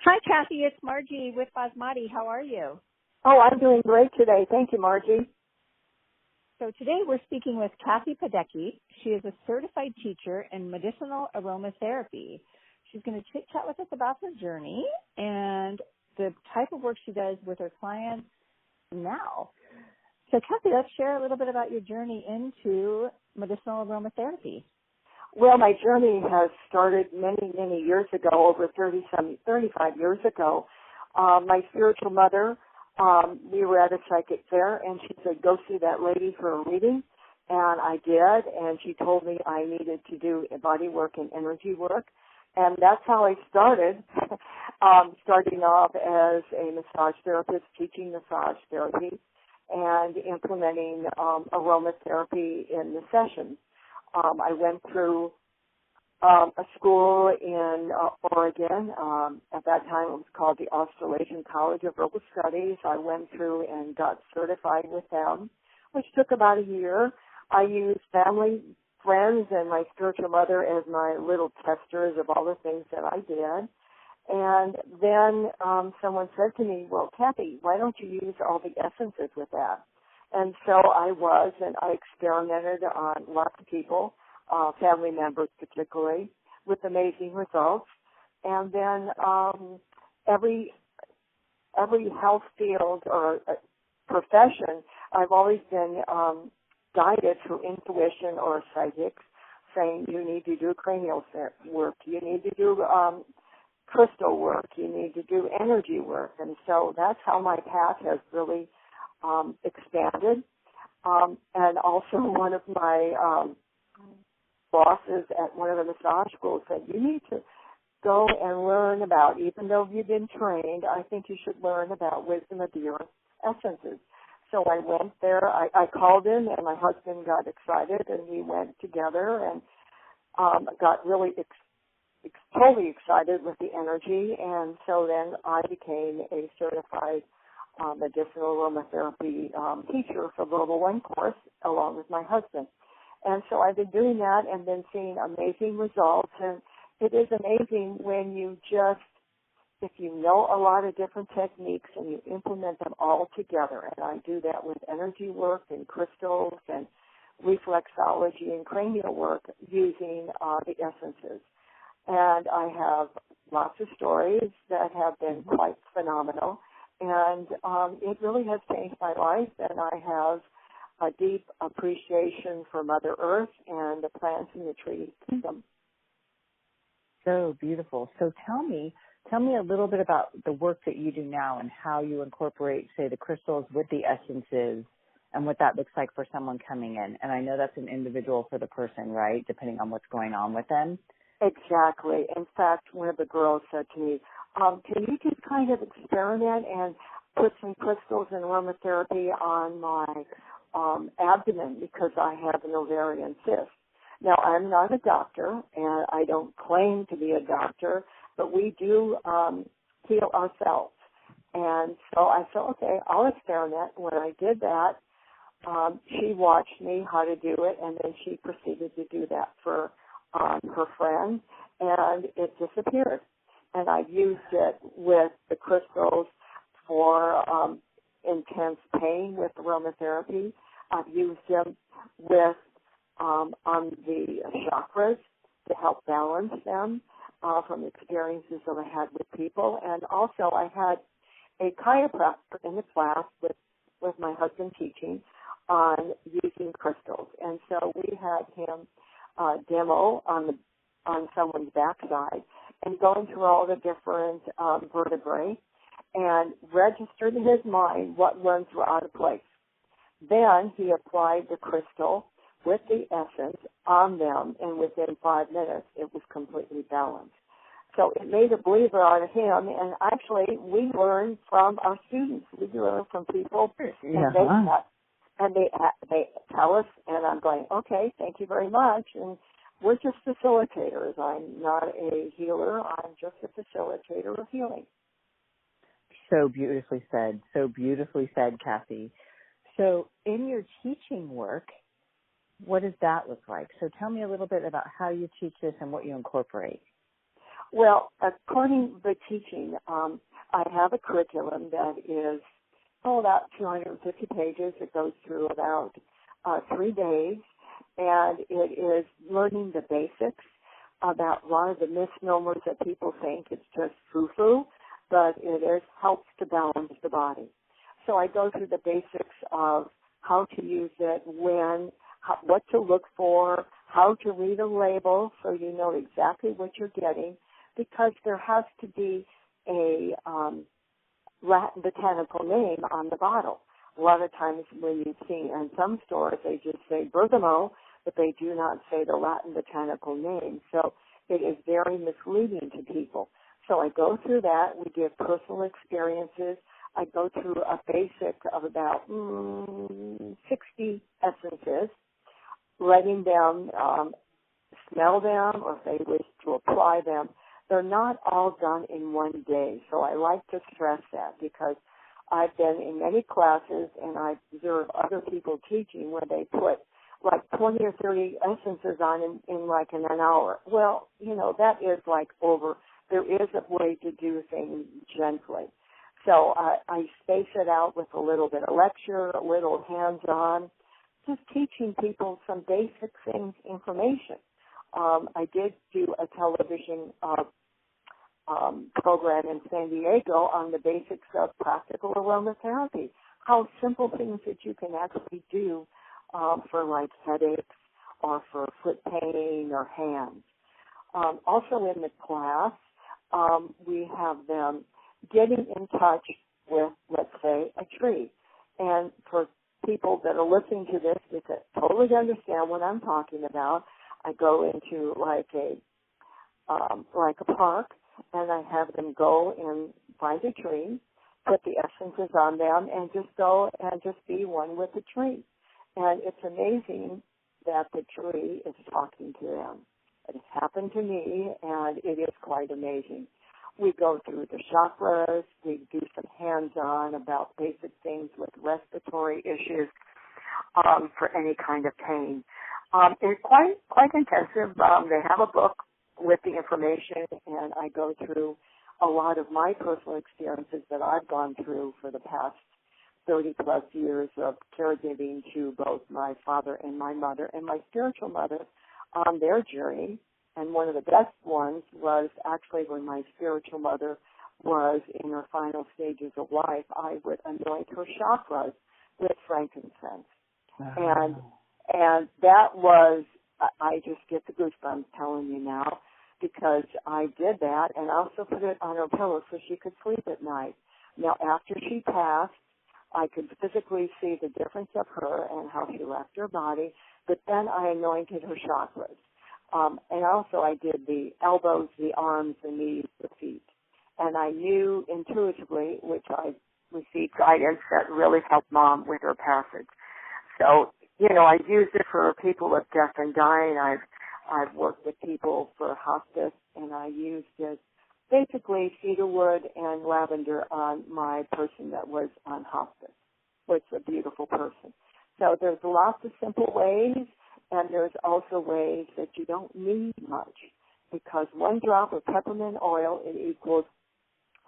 Hi, Kathy. It's Margie with Basmati. How are you? Oh, I'm doing great today. Thank you, Margie. So today we're speaking with Kathy Padecky. She is a certified teacher in medicinal aromatherapy. She's going to chit-chat with us about her journey and the type of work she does with her clients now. So, Kathy, let's share a little bit about your journey into medicinal aromatherapy. Well, my journey has started many, many years ago, over 35 years ago. My spiritual mother, we were at a psychic fair, and she said, go see that lady for a reading. And I did, and she told me I needed to do body work and energy work. And that's how I started, starting off as a massage therapist, teaching massage therapy, and implementing aromatherapy in the sessions. I went through a school in Oregon. At that time, it was called the Australasian College of Herbal Studies. I went through and got certified with them, which took about a year. I used family, friends, and my spiritual mother as my little testers of all the things that I did. And then someone said to me, well, Kathy, why don't you use all the essences with that? And so I was, and I experimented on lots of people, family members particularly, with amazing results. And then every health field or profession, I've always been guided through intuition or psychics, saying you need to do cranial work, you need to do crystal work, you need to do energy work. And so that's how my path has really expanded. And also one of my bosses at one of the massage schools said, you need to go and learn about, even though you've been trained, I think you should learn about wisdom of the earth essences. So I went there, I called in, and my husband got excited, and we went together and got really totally excited with the energy. And so then I became a certified medicinal aromatherapy teacher for Level 1 course along with my husband. And so I've been doing that and been seeing amazing results. And it is amazing when you just, if you know a lot of different techniques and you implement them all together. And I do that with energy work and crystals and reflexology and cranial work using the essences. And I have lots of stories that have been quite phenomenal. And it really has changed my life, and I have a deep appreciation for Mother Earth and the plants in the tree kingdom. So beautiful. So tell me a little bit about the work that you do now and how you incorporate, say, the crystals with the essences and what that looks like for someone coming in. And I know that's an individual for the person, right, depending on what's going on with them. Exactly. In fact, one of the girls said to me, can you just kind of experiment and put some crystals and aromatherapy on my abdomen because I have an ovarian cyst. Now, I'm not a doctor, and I don't claim to be a doctor, but we do heal ourselves. And so I said, okay, I'll experiment. When I did that, she watched me how to do it, and then she proceeded to do that for her friend, and it disappeared. And I've used it with the crystals for intense pain with aromatherapy. I've used them with on the chakras to help balance them from experiences that I had with people. And also I had a chiropractor in the class with my husband teaching on using crystals. And so we had him demo on someone's backside and going through all the different vertebrae and registered in his mind what ones were out of place. Then he applied the crystal with the essence on them, and within 5 minutes it was completely balanced. So it made a believer out of him, and actually we learn from our students. We learn from people, and they tell us, and I'm going, okay, thank you very much, and we're just facilitators. I'm not a healer. I'm just a facilitator of healing. So beautifully said, Kathy. So in your teaching work, what does that look like? So tell me a little bit about how you teach this and what you incorporate. Well, according to the teaching, I have a curriculum that is about 250 pages. It goes through about 3 days, and it is learning the basics about a lot of the misnomers that people think it's just foo-foo, but helps to balance the body. So I go through the basics of how to use it, what to look for, how to read a label so you know exactly what you're getting, because there has to be a Latin botanical name on the bottle. A lot of times when you see in some stores, they just say bergamot, but they do not say the Latin botanical name. So it is very misleading to people. So I go through that. We give personal experiences. I go through a basic of about 60 essences, letting them smell them, or if they wish to apply them. They're not all done in one day. So I like to stress that because I've been in many classes and I observe other people teaching where they put like 20 or 30 essences on in like in an hour. Well, that is like over. There is a way to do things gently. So I space it out with a little bit of lecture, a little hands-on, just teaching people some basic things, information. I did do a television program in San Diego on the basics of practical aromatherapy, how simple things that you can actually do for like headaches or for foot pain or hands. Also in the class, we have them getting in touch with, let's say, a tree. And for people that are listening to this, they can totally understand what I'm talking about. I go into like a park, and I have them go and find a tree, put the essences on them, and just go and just be one with the tree. And it's amazing that the tree is talking to them. It happened to me, and it is quite amazing. We go through the chakras. We do some hands-on about basic things with respiratory issues for any kind of pain. It's quite intensive. They have a book with the information, and I go through a lot of my personal experiences that I've gone through for the past 30-plus years of caregiving to both my father and my mother and my spiritual mother on their journey. And one of the best ones was actually when my spiritual mother was in her final stages of life, I would anoint her chakras with frankincense. Uh-huh. And that was, I just get the goosebumps telling you now, because I did that and also put it on her pillow so she could sleep at night. Now, after she passed, I could physically see the difference of her and how she left her body, but then I anointed her chakras. And also I did the elbows, the arms, the knees, the feet. And I knew intuitively, which I received guidance that really helped Mom with her passage. So, I used it for people of death and dying. I've worked with people for hospice, and I used it basically cedarwood and lavender on my person that was on hospice, which is a beautiful person. So there's lots of simple ways, and there's also ways that you don't need much, because 1 drop of peppermint oil, it equals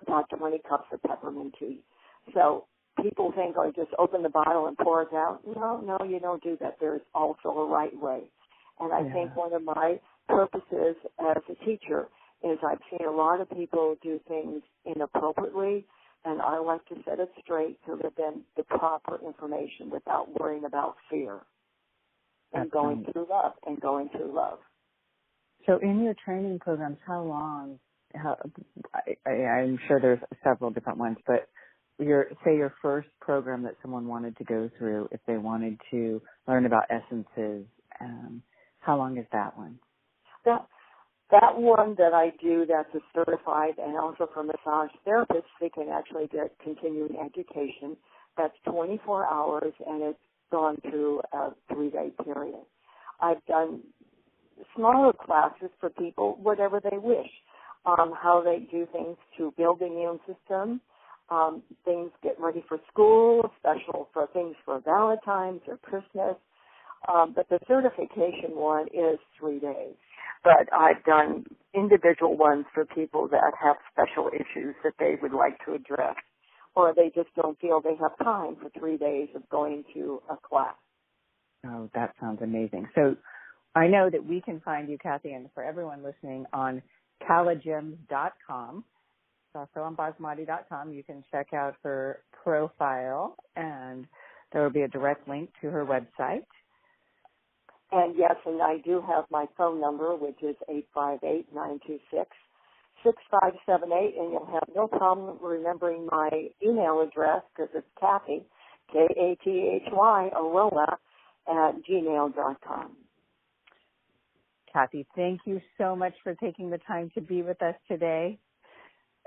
about 20 cups of peppermint tea. So people think, just open the bottle and pour it out. No, you don't do that. There's also a right way. And I think one of my purposes as a teacher is I've seen a lot of people do things inappropriately, and I like to set it straight to give them the proper information without worrying about fear and going through love. So in your training programs, how long, I'm sure there's several different ones, but your first program that someone wanted to go through, if they wanted to learn about essences, how long is that one? That one that I do, that's a certified, and also for massage therapists, they can actually get continuing education. That's 24 hours, and it's gone through a 3-day period. I've done smaller classes for people, whatever they wish, how they do things to build the immune system, things get ready for school, special for things for Valentine's or Christmas. But the certification one is 3 days. But I've done individual ones for people that have special issues that they would like to address, or they just don't feel they have time for 3 days of going to a class. Oh, that sounds amazing. So I know that we can find you, Kathy, and for everyone listening, on calagems.com. It's also on basmati.com. You can check out her profile, and there will be a direct link to her website. And yes, and I do have my phone number, which is 858-926-6578, and you'll have no problem remembering my email address because it's Kathy, Kathy, Aroma, @gmail.com. Kathy, thank you so much for taking the time to be with us today,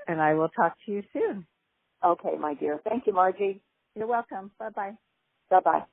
and I will talk to you soon. Okay, my dear. Thank you, Margie. You're welcome. Bye-bye. Bye-bye.